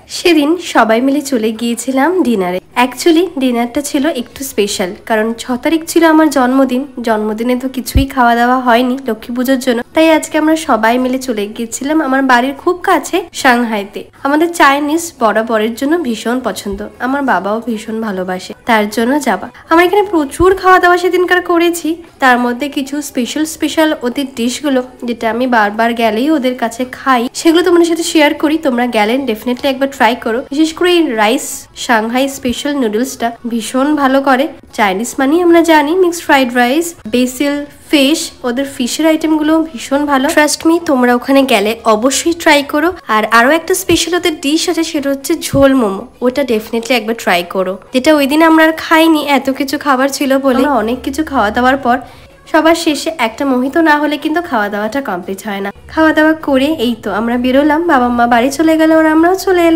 সেদিন সবাই মিলে চলে গিয়েছিলাম ডিনারে। অ্যাকচুয়ালি ডিনারটা ছিল একটু স্পেশাল, কারণ 6 তারিখ ছিল আমার জন্মদিন। জন্মদিনে তো কিছুই খাওয়া দাওয়া হয়নি লক্ষ্মী পুজোর জন্য, তাই আজকে আমরা সবাই মিলে চলে গিয়েছিলাম আমার বাড়ির খুব কাছে সাংহাইতে। আমাদের চাইনিজ বরাবরের জন্য ভীষণ পছন্দ, আমার বাবাও ভীষণ ভালোবাসে, তার জন্য যাবা। আমরা এখানে প্রচুর খাওয়া দাওয়া সেদিনকার করেছি। তার মধ্যে কিছু স্পেশাল ওদের ডিশগুলো যেটা আমি বারবার গেলেই ওদের কাছে খাই, সেগুলো তোমাদের সাথে শেয়ার করি। তোমরা গেলে ডেফিনেটলি একবার ট্রাই করো। বিশেষ করে এই রাইস সাংহাই স্পেশাল নুডলসটা ভীষণ ভালো করে। চাইনিজ মানে আমরা জানি mixed fried rice, basil, fish, ওদের ফিশের আইটেমগুলো ভীষণ ভালো। ট্রাস্ট মি, তোমরা ওখানে গেলে অবশ্যই ট্রাই করো। আর আরো একটা স্পেশাল ওদের ডিশ আছে, সেটা হচ্ছে ঝোল মোমো। ওটা ডেফিনেটলি একবার ট্রাই করো, যেটা ওই দিন আমরা আর খাইনি, এত কিছু খাবার ছিল বলে। অনেক কিছু খাওয়া দাওয়ার পর সবার শেষে একটা মোহিত না হলে কিন্তু খাওয়া দাওয়াটা কমপ্লিট হয় না। খাওয়া দাওয়া করে এই তো আমরা বেরোলাম, বাবা মা বাড়ি চলে গেল আর আমরাও চলে এলাম।